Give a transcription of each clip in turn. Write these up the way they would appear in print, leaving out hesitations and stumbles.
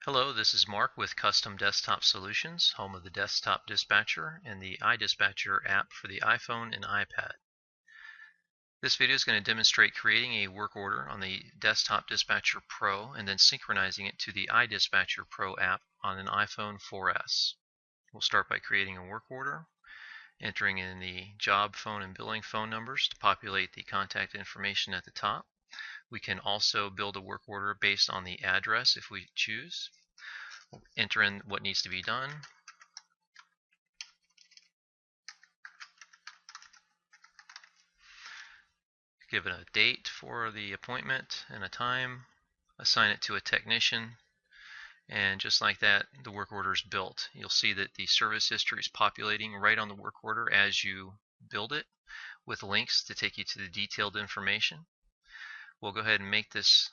Hello, this is Mark with Custom Desktop Solutions, home of the Desktop Dispatcher and the iDispatcher app for the iPhone and iPad. This video is going to demonstrate creating a work order on the Desktop Dispatcher Pro and then synchronizing it to the iDispatcher Pro app on an iPhone 4S. We'll start by creating a work order, entering in the job, phone, and billing phone numbers to populate the contact information at the top. We can also build a work order based on the address if we choose. We'll enter in what needs to be done. Give it a date for the appointment and a time. Assign it to a technician. And just like that, the work order is built. You'll see that the service history is populating right on the work order as you build it, with links to take you to the detailed information. We'll go ahead and make this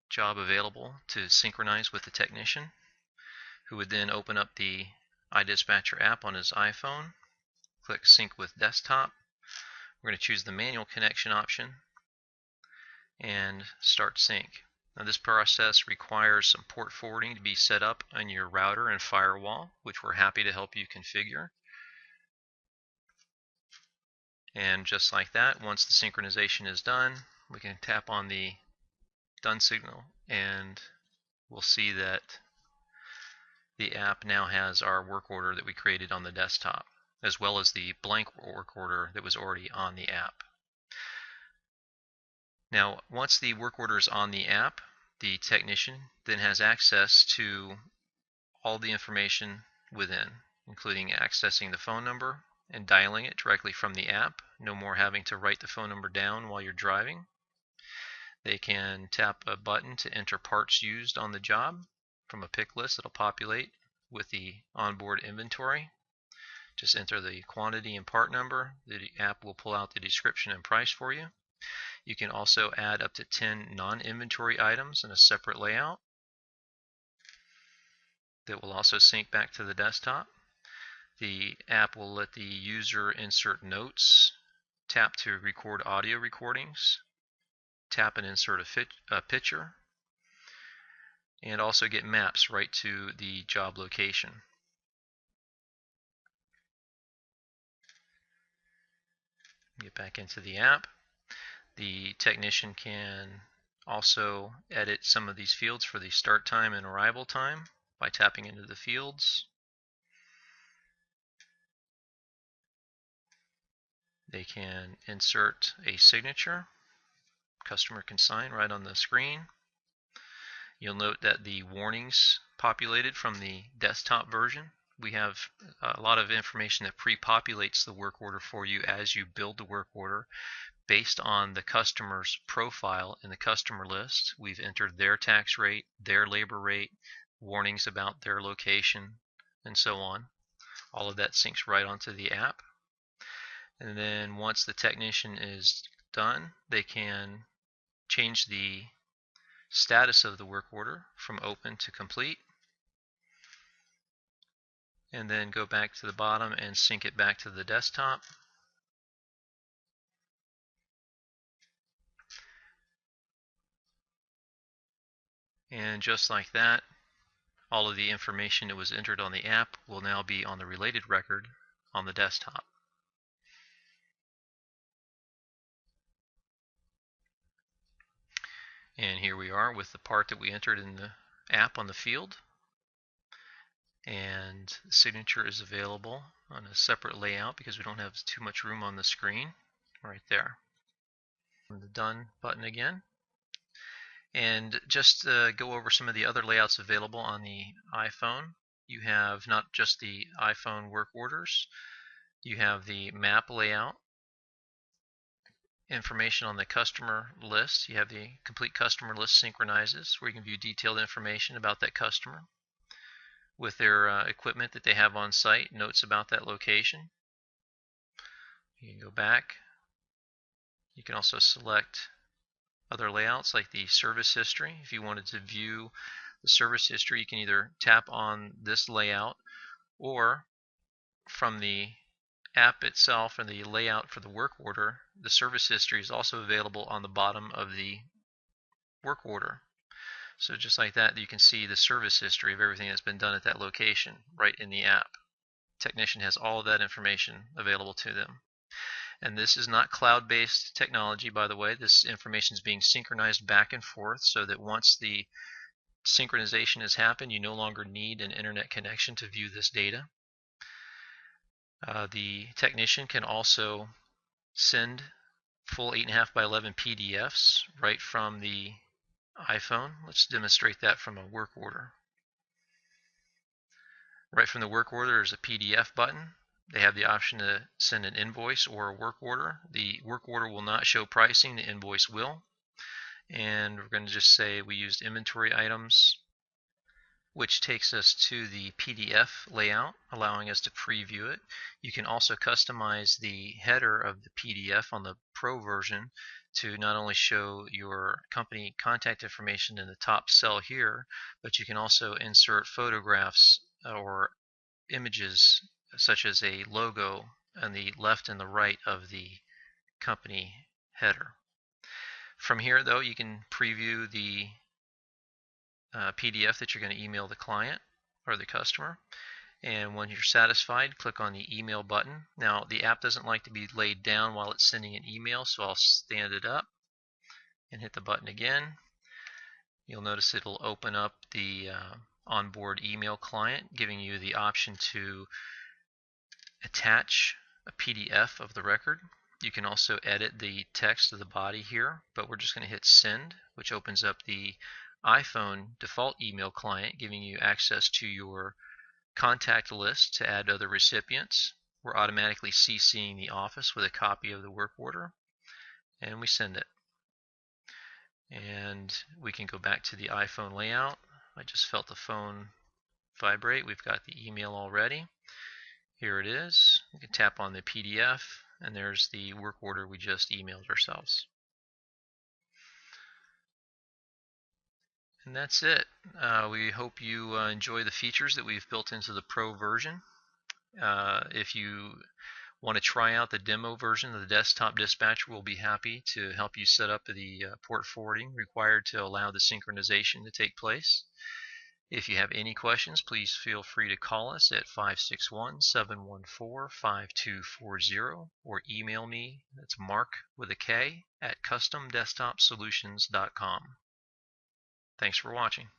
job available to synchronize with the technician, who would then open up the iDispatcher app on his iPhone, click Sync with Desktop. We're going to choose the manual connection option and start sync. Now this process requires some port forwarding to be set up on your router and firewall, which we're happy to help you configure. And just like that, once the synchronization is done, we can tap on the done signal and we'll see that the app now has our work order that we created on the desktop, as well as the blank work order that was already on the app. Now, once the work order is on the app, the technician then has access to all the information within, including accessing the phone number and dialing it directly from the app. No more having to write the phone number down while you're driving. They can tap a button to enter parts used on the job from a pick list that'll populate with the onboard inventory. Just enter the quantity and part number. The app will pull out the description and price for you. You can also add up to 10 non-inventory items in a separate layout that will also sync back to the desktop. The app will let the user insert notes, tap to record audio recordings, tap and insert a picture, and also get maps right to the job location. Get back into the app. The technician can also edit some of these fields for the start time and arrival time by tapping into the fields. They can insert a signature. Customer can sign right on the screen. You'll note that the warnings populated from the desktop version. We have a lot of information that pre-populates the work order for you as you build the work order based on the customer's profile in the customer list. We've entered their tax rate, their labor rate, warnings about their location, and so on. All of that syncs right onto the app. And then once the technician is done, they can change the status of the work order from open to complete, and then go back to the bottom and sync it back to the desktop. And just like that, all of the information that was entered on the app will now be on the related record on the desktop. And here we are with the part that we entered in the app on the field. And the signature is available on a separate layout because we don't have too much room on the screen right there. And the done button again. And just to go over some of the other layouts available on the iPhone, you have not just the iPhone work orders, you have the map layout, information on the customer list. You have the complete customer list synchronizes, where you can view detailed information about that customer with their equipment that they have on site, notes about that location. You can go back. You can also select other layouts like the service history. If you wanted to view the service history, you can either tap on this layout, or from the app itself and the layout for the work order, the service history is also available on the bottom of the work order. So just like that, you can see the service history of everything that's been done at that location right in the app. Technician has all of that information available to them. And this is not cloud-based technology, by the way. This information is being synchronized back and forth so that once the synchronization has happened, you no longer need an internet connection to view this data. The technician can also send full 8.5 by 11 PDFs right from the iPhone. Let's demonstrate that from a work order. Right from the work order, there's a PDF button. They have the option to send an invoice or a work order. The work order will not show pricing, the invoice will. And we're going to just say we used inventory items, which takes us to the PDF layout, allowing us to preview it. You can also customize the header of the PDF on the Pro version to not only show your company contact information in the top cell here, but you can also insert photographs or images such as a logo on the left and the right of the company header. From here, though, you can preview the PDF that you're going to email the client or the customer. And when you're satisfied, click on the email button. Now, the app doesn't like to be laid down while it's sending an email, so I'll stand it up and hit the button again. You'll notice it'll open up the onboard email client, giving you the option to attach a PDF of the record. You can also edit the text of the body here, but we're just going to hit send, which opens up the iPhone default email client, giving you access to your contact list to add other recipients. We're automatically CCing the office with a copy of the work order, and we send it. And we can go back to the iPhone layout. I just felt the phone vibrate. We've got the email already. Here it is. We can tap on the PDF, and there's the work order we just emailed ourselves. And that's it. We hope you enjoy the features that we've built into the Pro version. If you want to try out the demo version of the desktop dispatcher, we'll be happy to help you set up the port forwarding required to allow the synchronization to take place. If you have any questions, please feel free to call us at 561-714-5240 or email me, that's Mark with a K, at customdesktopsolutions.com. Thanks for watching.